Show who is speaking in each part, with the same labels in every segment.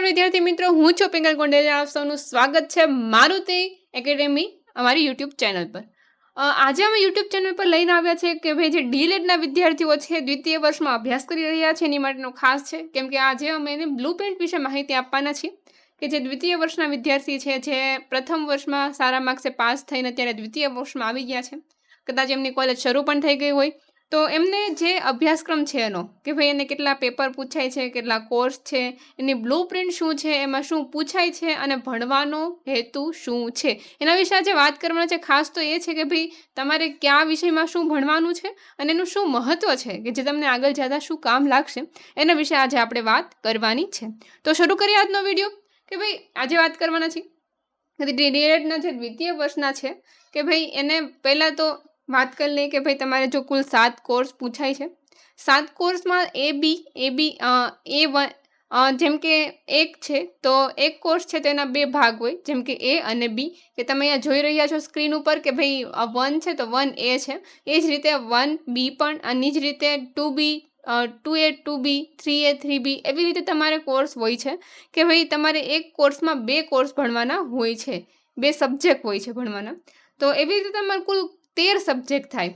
Speaker 1: વિદ્યાર્થી મિત્રો, હું છું પિંગલ કોંડેલિયા. આપ સૌનું સ્વાગત છે મારુતિ એકેડેમી અમારી યુટ્યુબ ચેનલ પર. આજે અમે યુટ્યુબ ચેનલ પર લઈને આવ્યા છે કે ભાઈ જે ડીલેટના વિદ્યાર્થીઓ છે, દ્વિતીય વર્ષમાં અભ્યાસ કરી રહ્યા છે, એની માટેનો ખાસ છે. કેમ કે આજે અમે એને બ્લુ પ્રિન્ટ વિશે માહિતી આપવાના છીએ કે જે દ્વિતીય વર્ષના વિદ્યાર્થી છે, જે પ્રથમ વર્ષમાં સારા માર્ક્સે પાસ થઈને અત્યારે દ્વિતીય વર્ષમાં આવી ગયા છે, કદાચ એમની કોલેજ શરૂ પણ થઈ ગઈ હોય, તો એમને જે અભ્યાસક્રમ છે એનો કે ભાઈ એને કેટલા પેપર પૂછાય છે, કેટલા કોર્સ છે, એની બ્લુ પ્રિન્ટ શું છે, એમાં શું પૂછાય છે અને ભણવાનો હેતુ શું છે, એના વિશે આજે વાત કરવાના છે. ખાસ તો એ છે કે ભાઈ તમારે કયા વિષયમાં શું ભણવાનું છે અને એનું શું મહત્ત્વ છે કે જે તમને આગળ જતાં શું કામ લાગશે, એના વિશે આજે આપણે વાત કરવાની છે. તો શરૂ કરીએ આજનો વિડીયો. કે ભાઈ આજે વાત કરવાના છે ડીએલએડના જે દ્વિતીય વર્ષના છે કે ભાઈ એને પહેલાં તો વાત કરી લઈએ કે ભાઈ તમારે જો કુલ 7 કોર્સ પૂછાય છે. 7 કોર્સમાં A1 જેમ કે એક છે તો એક કોર્સ છે તો એના 2 ભાગ હોય, જેમ કે A અને B, કે તમે અહીંયા જોઈ રહ્યા છો સ્ક્રીન ઉપર કે ભાઈ 1 છે તો 1A છે, એ જ રીતે 1B પણ, અને જ રીતે 2B 2A 2B 3A 3B, એવી રીતે તમારે કોર્સ હોય છે કે ભાઈ તમારે એક કોર્સમાં 2 કોર્સ ભણવાના હોય છે, 2 સબ્જેક્ટ હોય છે ભણવાના. તો એવી રીતે તમારે કુલ 13 સબ્જેક્ટ થાય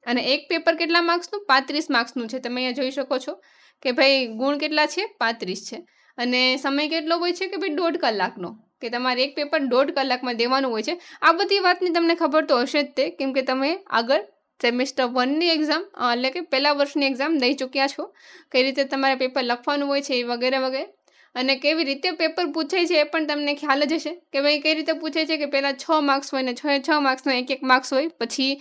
Speaker 1: અને એક પેપર કેટલા માર્ક્સનું? 35 માર્ક્સનું છે. તમે અહીંયા જોઈ શકો છો કે ભાઈ ગુણ કેટલા છે? 35 છે. અને સમય કેટલો હોય છે કે ભાઈ 1.5 કલાકનો, કે તમારે એક પેપર 1.5 કલાકમાં દેવાનું હોય છે. આ બધી વાતની તમને ખબર તો હશે જ તે, કેમ કે તમે આગળ સેમેસ્ટર 1ની એક્ઝામ એટલે કે પહેલા વર્ષની એક્ઝામ દઈ ચૂક્યા છો, કઈ રીતે તમારે પેપર લખવાનું હોય છે એ વગેરે વગેરે, અને કેવી રીતે પેપર પૂછાય છે એ પણ તમને ખ્યાલ જ હશે કે ભાઈ કઈ રીતે પૂછાય છે. કે પહેલાં 6 માર્ક્સ હોય ને 6 માર્ક્સનો એક માર્ક્સ હોય, પછી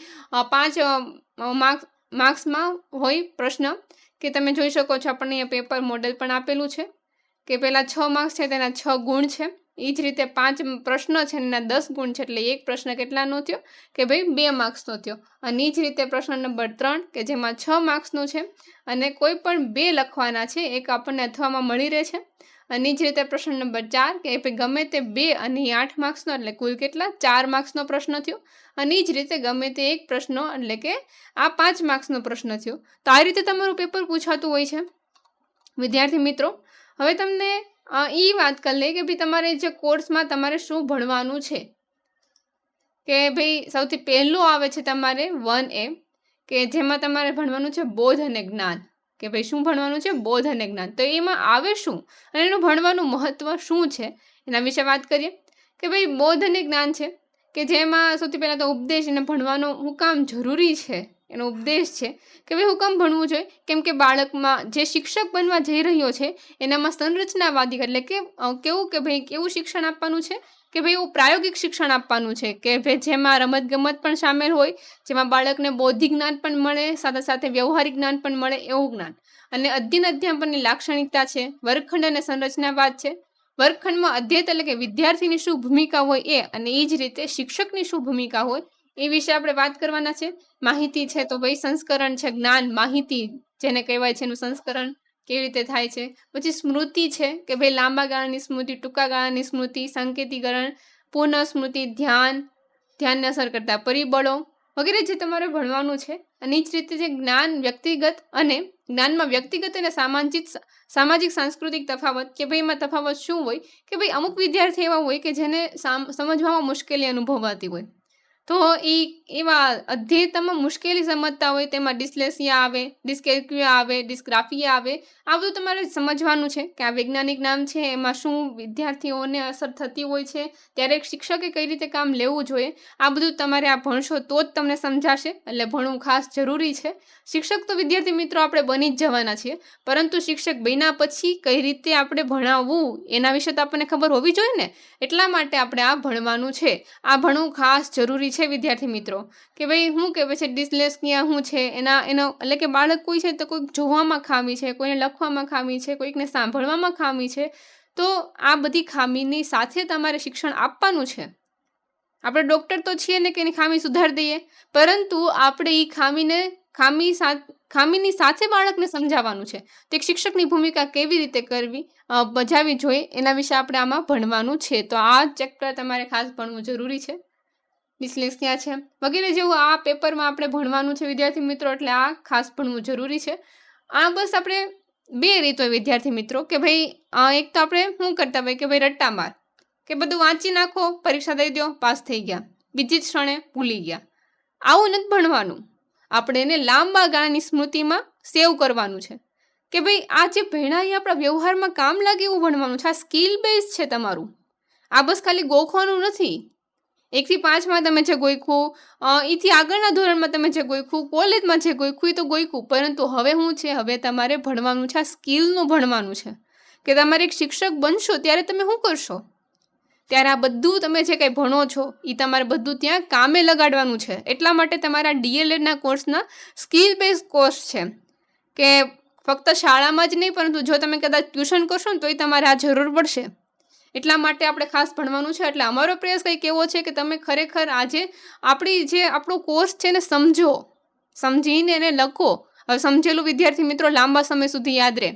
Speaker 1: 5 માર્ક્સમાં હોય પ્રશ્ન, કે તમે જોઈ શકો છો આપણને અહીંયા પેપર મોડેલ પણ આપેલું છે કે પહેલાં 6 માર્ક્સ છે તેના 6 ગુણ છે, એ જ રીતે 5 પ્રશ્નો છે એના 10 ગુણ છે, એટલે એક પ્રશ્ન કેટલાનો થયો કે ભાઈ 2 માર્ક્સનો થયો. અને એ જ રીતે પ્રશ્ન નંબર 3 કે જેમાં 6 માર્ક્સનું છે અને કોઈ પણ 2 લખવાના છે, એક આપણને અથવામાં મળી રહે છે. અને જ રીતે પ્રશ્ન નંબર 4 કે ભાઈ ગમે તે 2 અને 8 માર્ક્સનો, એટલે કુલ કેટલા? 4 માર્ક્સનો પ્રશ્ન થયો. અને એ જ રીતે ગમે તે એક પ્રશ્નો, એટલે કે આ 5 માર્ક્સનો પ્રશ્ન થયો. તો આ રીતે તમારું પેપર પૂછાતું હોય છે વિદ્યાર્થી મિત્રો. હવે તમને એ વાત કરી લઈએ કે ભાઈ તમારે જે કોર્સમાં તમારે શું ભણવાનું છે. કે ભાઈ સૌથી પહેલું આવે છે તમારે 1A, કે જેમાં તમારે ભણવાનું છે બોધ અને જ્ઞાન. કે ભાઈ શું ભણવાનું છે? બોધ અને જ્ઞાન. તો એમાં આવે શું અને એનું ભણવાનું મહત્ત્વ શું છે એના વિશે વાત કરીએ. કે ભાઈ બોધ અને જ્ઞાન છે કે જેમાં સૌથી પહેલાં તો ઉપદેશ, એને ભણવાનો હું કામ જરૂરી છે, એનો ઉપદેશ છે કે ભાઈ હું કામ ભણવું જોઈએ. કેમ કે બાળકમાં જે શિક્ષક બનવા જઈ રહ્યો છે એનામાં સંરચનાવાદી, એટલે કે કેવું કે ભાઈ કેવું શિક્ષણ આપવાનું છે કે ભાઈ એવું પ્રાયોગિક શિક્ષણ આપવાનું છે કે ભાઈ જેમાં રમતગમત પણ સામેલ હોય, જેમાં બાળકને બૌદ્ધિક જ્ઞાન પણ મળે, સાથે સાથે વ્યવહારિક જ્ઞાન પણ મળે એવું જ્ઞાન. અને અધ્યયનની લાક્ષણિકતા છે, વર્ગખંડ અને સંરચનાવાદ છે. વર્ગખંડમાં અધ્યય એટલે કે વિદ્યાર્થીની શું ભૂમિકા હોય એ, અને એ જ રીતે શિક્ષકની શું ભૂમિકા હોય એ વિશે આપણે વાત કરવાના છે. માહિતી છે તો ભાઈ સંસ્કરણ છે, જ્ઞાન માહિતી જેને કહેવાય છે એનું સંસ્કરણ કેવી રીતે થાય છે. પછી સ્મૃતિ છે કે ભાઈ લાંબા ગાળાની સ્મૃતિ, ટૂંકા ગાળાની સ્મૃતિ, સંકેતીકરણ, પુનઃ સ્મૃતિ, ધ્યાનને અસર કરતા પરિબળો વગેરે જે તમારે ભણવાનું છે. અને એ જ રીતે જે જ્ઞાન વ્યક્તિગત અને જ્ઞાનમાં વ્યક્તિગત અને સામાજિક સાંસ્કૃતિક તફાવત, કે ભાઈ એમાં તફાવત શું હોય કે ભાઈ અમુક વિદ્યાર્થી એવા હોય કે જેને સમજવામાં મુશ્કેલી અનુભવાતી હોય, તો એવા અધ્યયનમાં મુશ્કેલી સમજતા હોય, તેમાં ડિસ્લેક્સિયા આવે, ડિસ્કેલ્ક્યુલિયા આવે, ડિસ્ગ્રાફિયા આવે. આ બધું તમારે સમજવાનું છે કે આ વૈજ્ઞાનિક નામ છે, એમાં શું વિદ્યાર્થીઓને અસર થતી હોય છે, ત્યારે શિક્ષકે કઈ રીતે કામ લેવું જોઈએ. આ બધું તમારે આ ભણશો તો જ તમને સમજાશે, એટલે ભણવું ખાસ જરૂરી છે. શિક્ષક તો વિદ્યાર્થી મિત્રો આપણે બની જ જવાના છીએ, પરંતુ શિક્ષક બન્યા પછી કઈ રીતે આપણે ભણાવવું એના વિશે તો આપણને ખબર હોવી જોઈએ ને. એટલા માટે આપણે આ ભણવાનું છે, આ ભણવું ખાસ જરૂરી છે વિદ્યાર્થી મિત્રો. કે ભાઈ શું કહેવાય છે ડિસ્લેક્સિયા શું છે, એનો એટલે કે બાળક કોઈ છે તો કોઈક જોવામાં ખામી છે, કોઈને લખવામાં ખામી છે, કોઈકને સાંભળવામાં ખામી છે. તો આ બધી ખામીની સાથે તમારે શિક્ષણ આપવાનું છે. આપણે ડૉક્ટર તો છીએ ને કે એની ખામી સુધારી દઈએ, પરંતુ આપણે એ ખામીની સાથે બાળકને સમજાવવાનું છે. તો એક શિક્ષકની ભૂમિકા કેવી રીતે બજાવવી જોઈએ એના વિશે આપણે આમાં ભણવાનું છે. તો આ ચેપ્ટર તમારે ખાસ ભણવું જરૂરી છે. ડિસ્લેક્સિયા છે વગેરે જેવું આ પેપરમાં આપણે ભણવાનું છે વિદ્યાર્થી મિત્રો, એટલે આ ખાસ ભણવું જરૂરી છે. આ બસ આપણે બે રીત હોય વિદ્યાર્થી મિત્રો કે ભાઈ એક તો આપણે શું કરતા હોય કે ભાઈ રટ્ટા માર કે બધું વાંચી નાખો, પરીક્ષા દઈ દો, પાસ થઈ ગયા, બીજી જ ક્ષણે ભૂલી ગયા. આવું નથી ભણવાનું. આપણે એને લાંબા ગાળાની સ્મૃતિમાં સેવ કરવાનું છે કે ભાઈ આ જે ભણ્યા એ આપણા વ્યવહારમાં કામ લાગે એવું ભણવાનું છે. આ સ્કિલ બેઝ છે તમારું. આ બસ ખાલી ગોખવાનું નથી. 1 થી 5માં તમે જે ગોખ્યું, એથી આગળના ધોરણમાં તમે જે ગોખ્યું, કોલેજમાં જે ગોખ્યું એ તો ગોખ્યું, પરંતુ હવે શું છે, હવે તમારે ભણવાનું છે. આ સ્કિલનું ભણવાનું છે કે તમારે એક શિક્ષક બનશો ત્યારે તમે શું કરશો, ત્યારે આ બધું તમે જે કંઈ ભણો છો એ તમારે બધું ત્યાં કામે લગાડવાનું છે. એટલા માટે તમારા ડીએલએડના કોર્સના સ્કિલ બેઝ કોર્સ છે કે ફક્ત શાળામાં જ નહીં, પરંતુ જો તમે કદાચ ટ્યુશન કરશો ને તોય તમારે આ જરૂર પડશે. એટલા માટે આપણે ખાસ ભણવાનું છે. એટલે અમારો પ્રયાસ કંઈક એવો છે કે તમે ખરેખર આજે આપણો કોર્સ છે ને સમજો, સમજીને એને લખો. હવે સમજેલું વિદ્યાર્થી મિત્રો લાંબા સમય સુધી યાદ રહે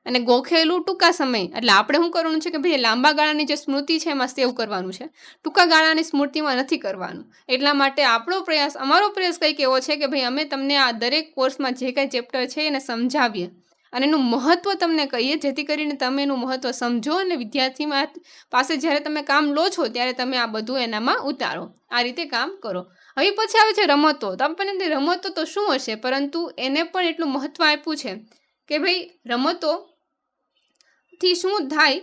Speaker 1: અને ગોખેલું ટૂંકા સમય. એટલે આપણે શું કરવાનું છે કે ભાઈ લાંબા ગાળાની જે સ્મૃતિ છે એમાં સેવ કરવાનું છે, ટૂંકા ગાળાની સ્મૃતિમાં નથી કરવાનું. એટલા માટે અમારો પ્રયાસ કંઈક એવો છે કે ભાઈ અમે તમને આ દરેક કોર્સમાં જે કાંઈ ચેપ્ટર છે એને સમજાવીએ અને એનું મહત્ત્વ તમને કહીએ, જેથી કરીને તમે એનું મહત્ત્વ સમજો અને વિદ્યાર્થીમાં પાસે જ્યારે તમે કામ લો છો ત્યારે તમે આ બધું એનામાં ઉતારો. આ રીતે કામ કરો. હવે પછી આવે છે રમતો. તો આપણને રમતો તો શું હશે, પરંતુ એને પણ એટલું મહત્ત્વ આપ્યું છે કે ભાઈ રમતોથી શું થાય.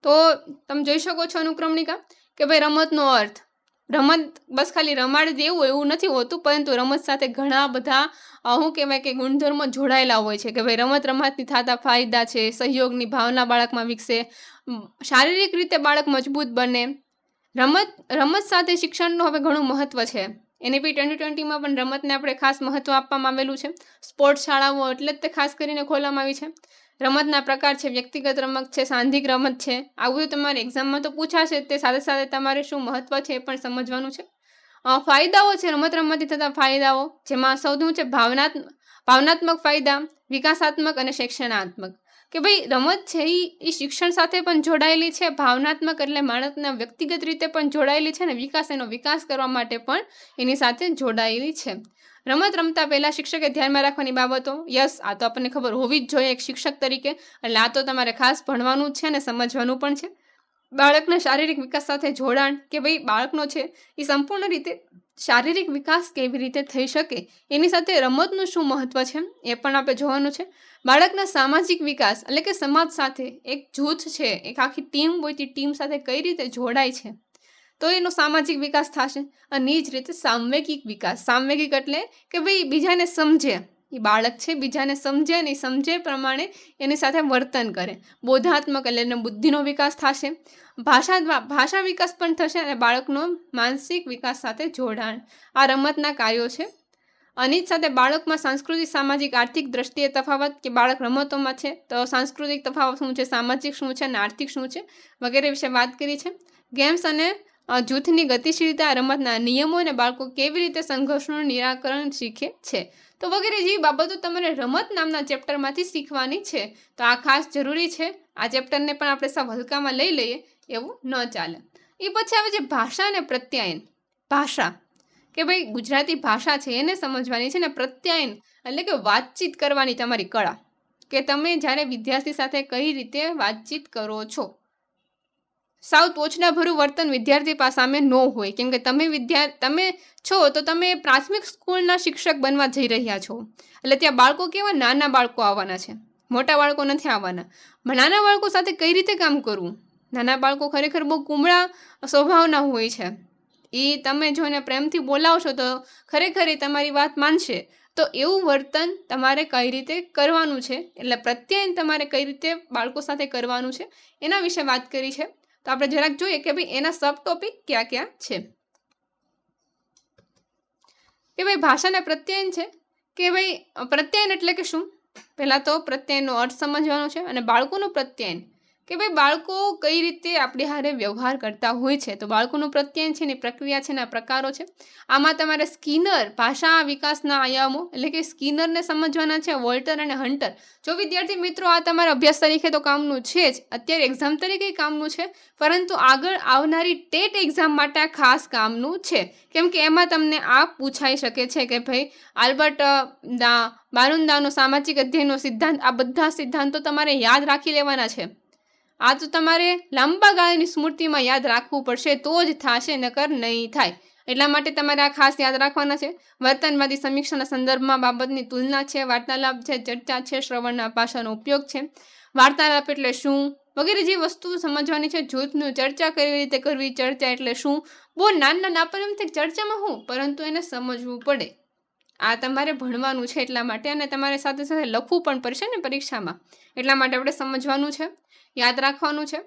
Speaker 1: તો તમે જોઈ શકો છો અનુક્રમણિકા કે ભાઈ રમતનો અર્થ, રમત બસ ખાલી રમાડી દેવું એવું નથી હોતું, પરંતુ રમત સાથે ઘણા બધા શું કહેવાય કે ગુણધર્મો જોડાયેલા હોય છે કે ભાઈ રમત રમતથી થતા ફાયદા છે. સહયોગની ભાવના બાળકમાં વિકસે, શારીરિક રીતે બાળક મજબૂત બને. રમત સાથે શિક્ષણનું હવે ઘણું મહત્ત્વ છે. NEP 2020માં પણ રમતને આપણે ખાસ મહત્ત્વ આપવામાં આવેલું છે. સ્પોર્ટ્સ શાળાઓ એટલે જ તે ખાસ કરીને ખોલવામાં આવી છે. રમતના પ્રકાર છે, વ્યક્તિગત રમત છે, સાંઘિક રમત છે. આવું બધું તમારે એક્ઝામમાં તો પૂછાશે. તે સાથે સાથે તમારે શું મહત્ત્વ છે એ પણ સમજવાનું છે. ફાયદાઓ છે, રમત રમતથી થતા ફાયદાઓ, જેમાં સૌથી છે ભાવનાત્મક ફાયદા, વિકાસાત્મક અને શિક્ષણાત્મક. કે ભાઈ રમત છે એ શિક્ષણ સાથે પણ જોડાયેલી છે. ભાવનાત્મક એટલે માણસના વ્યક્તિગત રીતે પણ જોડાયેલી છે અને એનો વિકાસ કરવા માટે પણ એની સાથે જોડાયેલી છે. રમત રમતા પહેલાં શિક્ષકે ધ્યાનમાં રાખવાની બાબતો, યસ આ તો આપણને ખબર હોવી જ જોઈએ એક શિક્ષક તરીકે. એટલે આ તો તમારે ખાસ ભણવાનું જ છે અને સમજવાનું પણ છે. બાળકના શારીરિક વિકાસ સાથે જોડાણ કે ભાઈ બાળકનો છે એ સંપૂર્ણ રીતે શારીરિક વિકાસ કેવી રીતે થઈ શકે એની સાથે રમતનું શું મહત્ત્વ છે એ પણ આપણે જોવાનું છે. બાળકના સામાજિક વિકાસ એટલે કે સમાજ સાથે એક જૂથ છે, એક આખી ટીમ હોય તે ટીમ સાથે કઈ રીતે જોડાય છે તો એનો સામાજિક વિકાસ થશે. અને એ જ રીતે સાંવેગિક વિકાસ. સાંવેગિક એટલે કે ભાઈ બીજાને સમજે, એ બાળક છે બીજાને સમજે અને સમજે પ્રમાણે એની સાથે વર્તન કરે. બોધાત્મક એટલે એનો બુદ્ધિનો વિકાસ થશે. ભાષા વિકાસ પણ થશે અને બાળકનો માનસિક વિકાસ સાથે જોડાણ. આ રમતના કાર્યો છે. અને જ સાથે બાળકમાં સાંસ્કૃતિક, સામાજિક, આર્થિક દ્રષ્ટિએ તફાવત કે બાળક રમતોમાં છે તો સાંસ્કૃતિક તફાવત શું છે, સામાજિક શું છે અને આર્થિક શું છે વગેરે વિશે વાત કરી છે. ગેમ્સ અને જૂથની ગતિશીલતા, રમતના નિયમો અને બાળકો કેવી રીતે સંઘર્ષનું નિરાકરણ શીખે છે તો વગેરે જેવી બાબતો તમારે રમત નામના ચેપ્ટરમાંથી શીખવાની છે. તો આ ખાસ જરૂરી છે. આ ચેપ્ટરને પણ આપણે સાવ હલકામાં લઈ લઈએ એવું ન ચાલે. એ પછી આવે છે ભાષા અને પ્રત્યાયન. ભાષા કે ભાઈ ગુજરાતી ભાષા છે એને સમજવાની છે ને પ્રત્યાયન એટલે કે વાતચીત કરવાની તમારી કળા, કે તમે જ્યારે વિદ્યાર્થી સાથે કઈ રીતે વાતચીત કરો છો. સાવ તોછડાભર્યું વર્તન વિદ્યાર્થી સામે ન હોય, કેમ કે તમે છો તો તમે પ્રાથમિક સ્કૂલના શિક્ષક બનવા જઈ રહ્યા છો. એટલે ત્યાં બાળકો કેવા નાના બાળકો આવવાના છે, મોટા બાળકો નથી આવવાના. નાના બાળકો સાથે કઈ રીતે કામ કરવું. નાના બાળકો ખરેખર બહુ કુમળા સ્વભાવના હોય છે. એ તમે જો એને પ્રેમથી બોલાવશો તો ખરેખર એ તમારી વાત માનશે. તો એવું વર્તન તમારે કઈ રીતે કરવાનું છે, એટલે પ્રત્યાયન તમારે કઈ રીતે બાળકો સાથે કરવાનું છે એના વિશે વાત કરી છે. તો આપણે જરાક જોઈએ કે ભાઈ એના સબ ટોપિક ક્યાં ક્યાં છે. કે ભાઈ ભાષાના પ્રત્યાયન છે કે ભાઈ પ્રત્યાયન એટલે કે શું. પહેલાં તો પ્રત્યાયનનો અર્થ સમજવાનો છે અને બાળકોનું પ્રત્યાયન કે ભાઈ બાળકો કઈ રીતે આપણી હારે વ્યવહાર કરતા હોય છે. તો બાળકોનું પ્રત્યયન છે ને પ્રક્રિયા છે ને પ્રકારો છે. આમાં તમારે સ્કિનર ભાષા વિકાસના આયામો એટલે કે સ્કિનરને સમજવાના છે, વોલ્ટર અને હન્ટર. જો વિદ્યાર્થી મિત્રો આ તમારા અભ્યાસ તરીકે તો કામનું છે જ, અત્યારે એક્ઝામ તરીકે કામનું છે, પરંતુ આગળ આવનારી ટેટ એક્ઝામ માટે આ ખાસ કામનું છે. કેમ કે એમાં તમને આ પૂછાઈ શકે છે કે ભાઈ આલ્બર્ટ બારુન્દાનો સામાજિક અધ્યયનનો સિદ્ધાંત, આ બધા સિદ્ધાંતો તમારે યાદ રાખી લેવાના છે. આ તો તમારે લાંબા ગાળાની સ્મૃતિમાં યાદ રાખવું પડશે, તો જ થશે, નકર નહીં થાય. એટલા માટે તમારે આ ખાસ યાદ રાખવાના છે. વર્તનવાદી સમીક્ષાના સંદર્ભમાં બાબતની તુલના છે, વાર્તાલાપ છે, ચર્ચા છે, શ્રવણના ભાષાનો ઉપયોગ છે. વાર્તાલાપ એટલે શું વગેરે જે વસ્તુ સમજવાની છે. જૂથનું ચર્ચા કેવી રીતે કરવી, ચર્ચા એટલે શું. બહુ નાના આપણને એમ થાય ચર્ચામાં શું, પરંતુ એને સમજવું પડે. આ તમારે ભણવાનું છે એટલા માટે, અને તમારે સાથે સાથે લખવું પણ પડશે ને પરીક્ષામાં, એટલા માટે આપણે સમજવાનું છે, યાદ રાખવાનું છે.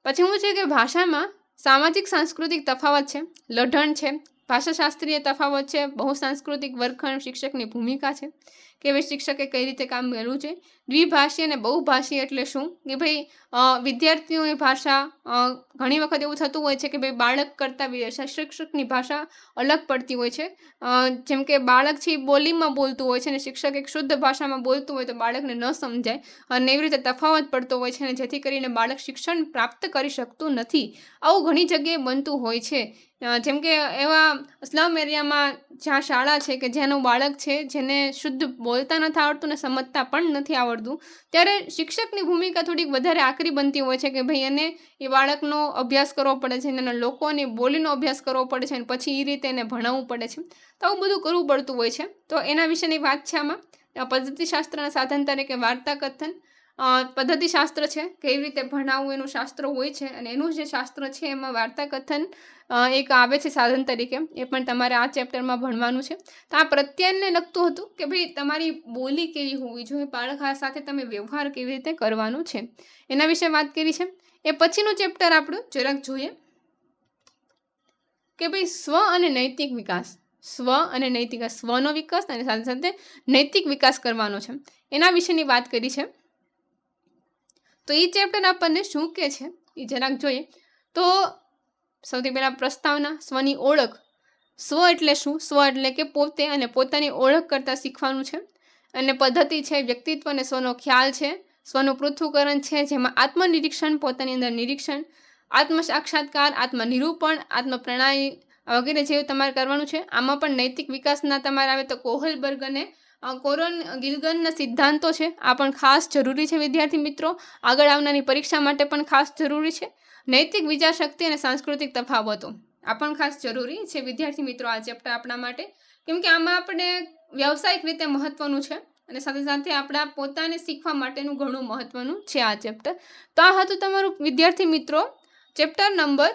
Speaker 1: પછી શું છે કે ભાષામાં સામાજિક સાંસ્કૃતિક તફાવત છે, લઢણ છે, ભાષાશાસ્ત્રીય તફાવત છે, બહુસાંસ્કૃતિક વર્ગખંડ, શિક્ષકની ભૂમિકા છે કે ભાઈ શિક્ષકે કઈ રીતે કામ કરવું છે. દ્વિભાષી અને બહુભાષી એટલે શું કે ભાઈ વિદ્યાર્થીઓની ભાષા ઘણી વખત એવું થતું હોય છે કે ભાઈ બાળક કરતાં શિક્ષકની ભાષા અલગ પડતી હોય છે. જેમ કે બાળક છે એ બોલીમાં બોલતું હોય છે અને શિક્ષક એક શુદ્ધ ભાષામાં બોલતું હોય તો બાળકને ન સમજાય, અને એવી રીતે તફાવત પડતો હોય છે, અને જેથી કરીને બાળક શિક્ષણ પ્રાપ્ત કરી શકતું નથી. આવું ઘણી જગ્યાએ બનતું હોય છે. જેમ કે એવા સ્લમ એરિયામાં જ્યાં શાળા છે કે જેનું બાળક છે જેને શુદ્ધ બોલતા નથી આવડતું ને સમજતા પણ નથી આવડતું, ત્યારે શિક્ષકની ભૂમિકા થોડીક વધારે આકરી બનતી હોય છે કે ભાઈ એને એ બાળકનો અભ્યાસ કરવો પડે છે, એના લોકોની બોલીનો અભ્યાસ કરવો પડે છે, અને પછી એ રીતે એને ભણાવવું પડે છે. તો આવું બધું કરવું પડતું હોય છે. તો એના વિશેની વાત છે આમાં. પદ્ધતિશાસ્ત્રના સાધન તરીકે વાર્તા કથન પદ્ધતિશાસ્ત્ર છે, કેવી રીતે ભણાવવું એનું શાસ્ત્ર હોય છે, અને એનું જે શાસ્ત્ર છે એમાં વાર્તા કથન એક આવે છે સાધન તરીકે, એ પણ તમારે આ ચેપ્ટરમાં ભણવાનું છે. તો આ પ્રત્યાયનને લગતું હતું કે ભાઈ તમારી બોલી કેવી હોવી જોઈએ, બાળક સાથે તમે વ્યવહાર કેવી રીતે કરવાનું છે, એના વિશે વાત કરી છે. એ પછીનું ચેપ્ટર આપણું જરાક જોઈએ કે ભાઈ સ્વ અને નૈતિક વિકાસ. સ્વ અને નૈતિક, સ્વનો વિકાસ અને સાથે સાથે નૈતિક વિકાસ કરવાનો છે, એના વિશેની વાત કરી છે. તો એ ચેપ્ટર આપણને શું કહે છે એ જરાક જોઈએ. તો સૌથી પહેલાં પ્રસ્તાવના, સ્વની ઓળખ. સ્વ એટલે શું, સ્વ એટલે કે પોતે, અને પોતાની ઓળખ કરતાં શીખવાનું છે. અને પદ્ધતિ છે, વ્યક્તિત્વ અને સ્વનો ખ્યાલ છે. સ્વનું પૃથ્થકરણ છે, જેમાં આત્મનિરીક્ષણ, પોતાની અંદર નિરીક્ષણ, આત્મસાક્ષાત્કાર, આત્મનિરૂપણ, આત્મપ્રણાલી વગેરે જેવું તમારે કરવાનું છે. આમાં પણ નૈતિક વિકાસના તમારે આવે તો કોહલબર્ગ અને કોરોન ગિલગનના સિદ્ધાંતો છે, આ પણ ખાસ જરૂરી છે વિદ્યાર્થી મિત્રો, આગળ આવનારી પરીક્ષા માટે પણ ખાસ જરૂરી છે. નૈતિક વિચારશક્તિ અને સાંસ્કૃતિક તફાવતો, આ પણ ખાસ જરૂરી છે વિદ્યાર્થી મિત્રો આ ચેપ્ટર આપણા માટે, કેમ કે આમાં આપણે વ્યવસાયિક રીતે મહત્વનું છે, અને સાથે સાથે આપણા પોતાને શીખવા માટેનું ઘણું મહત્વનું છે આ ચેપ્ટર. તો આ હતું તમારું વિદ્યાર્થી મિત્રો ચેપ્ટર નંબર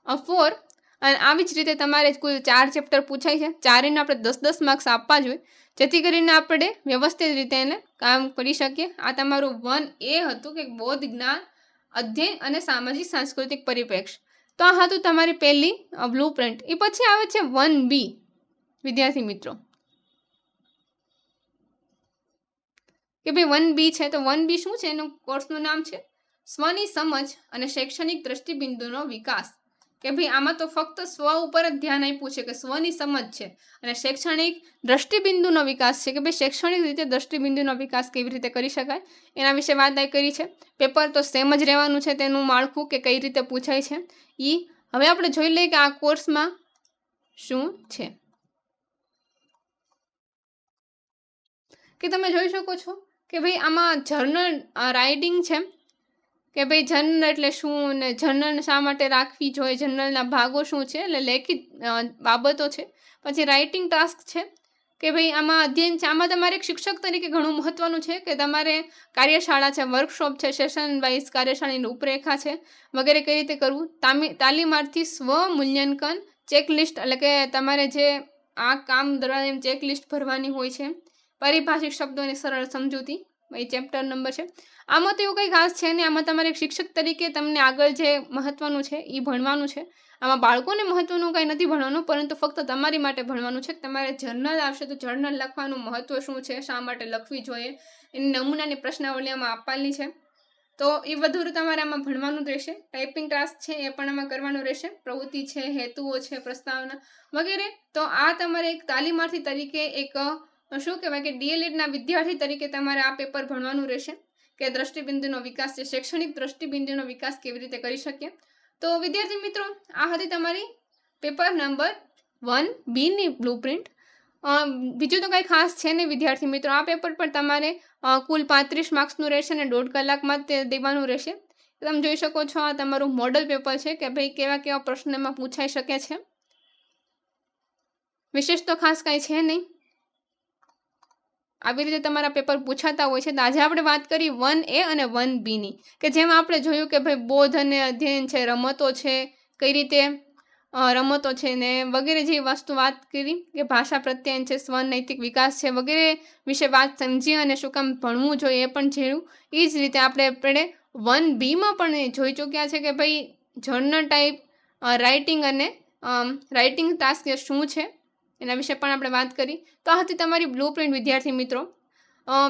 Speaker 1: 4. અને આવી જ રીતે તમારે કુલ 4 ચેપ્ટર પૂછાય છે, ચારેને આપણે 10-10 માર્ક્સ આપવા જોઈએ, જેથી કરીને આપણે વ્યવસ્થિત રીતે એને કામ કરી શકીએ. આ તમારું 1A હતું કે બોધ જ્ઞાન અધ્યયન અને સામાજિક સાંસ્કૃતિક પરિપ્રેક્ષ્ય. તો આ હતું તમારી પહેલી બ્લુ પ્રિન્ટ. એ પછી આવે છે 1B વિદ્યાર્થી મિત્રો, કે ભાઈ 1B છે. તો 1B શું છે, એનું કોર્સનું નામ છે સ્વની સમજ અને શૈક્ષણિક દ્રષ્ટિબિંદુનો વિકાસ. કે ભાઈ આમાં તો ફક્ત સ્વ ઉપર જ ધ્યાન આપ્યું છે કે સ્વની સમજ છે, અને શૈક્ષણિક દ્રષ્ટિબિંદુનો વિકાસ છે કે ભાઈ શૈક્ષણિક રીતે દ્રષ્ટિબિંદુનો વિકાસ કેવી રીતે કરી શકાય એના વિશે વાત કરી છે. પેપર તો સેમ જ રહેવાનું છે, તેનું માળખું કે કઈ રીતે પૂછાય છે એ હવે આપણે જોઈ લઈએ કે આ કોર્સમાં શું છે. કે તમે જોઈ શકો છો કે ભાઈ આમાં જર્નલ રાઇટિંગ છે, કે ભાઈ જર્નલ એટલે શું ને જર્નલ શા માટે રાખવી જોઈએ, જર્નલના ભાગો શું છે, એટલે લેખિત બાબતો છે. પછી રાઇટિંગ ટાસ્ક છે કે ભાઈ આમાં અધ્યયન છે. આમાં તમારે એક શિક્ષક તરીકે ઘણું મહત્વનું છે કે તમારે કાર્યશાળા છે, વર્કશોપ છે, સેશન વાઇઝ કાર્યશાળાની રૂપરેખા છે વગેરે કઈ રીતે કરવું. તાલીમાર્થી સ્વ મૂલ્યાંકન ચેકલિસ્ટ, એટલે કે તમારે જે આ કામ દરમિયાન ચેકલિસ્ટ ભરવાની હોય છે. પારિભાષિક શબ્દોની સરળ સમજૂતી, એ ચેપ્ટર નંબર છે. આમાં તો એવું કંઈ ખાસ છે નહીં, આમાં તમારે એક શિક્ષક તરીકે તમને આગળ જે મહત્વનું છે એ ભણવાનું છે. આમાં બાળકોને મહત્વનું કંઈ નથી ભણવાનું, પરંતુ ફક્ત તમારી માટે ભણવાનું છે. તમારે જર્નલ આવશે તો જર્નલ લખવાનું મહત્વ શું છે, શા માટે લખવી જોઈએ, એની નમૂનાની પ્રશ્નાવલી આમાં આપવાની છે. તો એ બધું તમારે આમાં ભણવાનું રહેશે. ટાઈપિંગ ટાસ્ક છે એ પણ આમાં કરવાનું રહેશે. પ્રવૃત્તિ છે, હેતુઓ છે, પ્રસ્તાવના વગેરે. તો આ તમારે એક તાલીમાર્થી તરીકે એક શું કહેવાય કે ડીએલએડના વિદ્યાર્થી તરીકે તમારે આ પેપર ભણવાનું રહેશે કે દ્રષ્ટિબિંદુનો વિકાસ છે, શૈક્ષણિક દ્રષ્ટિબિંદુનો વિકાસ કેવી રીતે કરી શકીએ. તો વિદ્યાર્થી મિત્રો, આ હતી તમારી પેપર નંબર 1B બ્લુપ્રિન્ટ. બીજું તો કંઈ ખાસ છે નહીં વિદ્યાર્થી મિત્રો. આ પેપર પર તમારે કુલ 35 માર્ક્સનું રહેશે અને 1.5 કલાકમાં તે દેવાનું રહેશે. તમે જોઈ શકો છો આ તમારું મોડલ પેપર છે કે ભાઈ કેવા કેવા પ્રશ્ન એમાં પૂછાઈ શકે છે. વિશેષ તો ખાસ કાંઈ છે નહીં. આવી રીતે તમારા પેપર પૂછાતા હોય છે. તો આજે આપણે વાત કરી 1A અને 1Bની, કે જેમાં આપણે જોયું કે ભાઈ બોધ અને અધ્યયન છે, રમતો છે, કઈ રીતે રમતો છે ને વગેરે જેવી વસ્તુ વાત કરી, કે ભાષા પ્રત્યયન છે, સ્વનૈતિક વિકાસ છે વગેરે વિશે વાત સમજી અને શું કામ ભણવું જોઈએ એ પણ જોયું. એ જ રીતે આપણે 1Bમાં પણ જોઈ ચૂક્યા છે કે ભાઈ જર્નલ ટાઈપ રાઇટિંગ અને રાઇટિંગ ટાસ્ક શું છે એના વિશે પણ આપણે વાત કરી. તો આ હતી તમારી બ્લુપ્રિન્ટ વિદ્યાર્થી મિત્રો.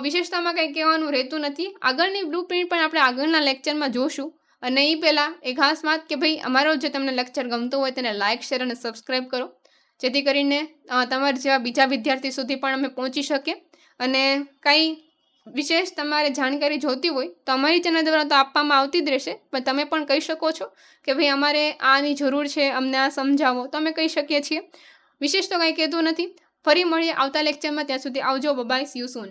Speaker 1: વિશેષતામાં કંઈ કહેવાનું રહેતું નથી. આગળની બ્લુપ્રિન્ટ પણ આપણે આગળના લેક્ચરમાં જોશું. અને એ પહેલાં એ ખાસ વાત કે ભાઈ અમારો જે તમને લેક્ચર ગમતો હોય તેને લાઇક, શેર અને સબસ્ક્રાઈબ કરો, જેથી કરીને તમારા જેવા બીજા વિદ્યાર્થી સુધી પણ અમે પહોંચી શકીએ. અને કંઈ વિશેષ તમારે જાણકારી જોતી હોય તો અમારી ચેનલ દ્વારા તો આપવામાં આવતી જ રહેશે, પણ તમે પણ કહી શકો છો કે ભાઈ અમારે આની જરૂર છે, અમને આ સમજાવો, તો અમે કહી શકીએ છીએ. વિશેષ તો કંઈ કહેતું નથી. ફરી મળીએ આવતા લેક્ચરમાં. ત્યાં સુધી આવજો. Bye, see you soon.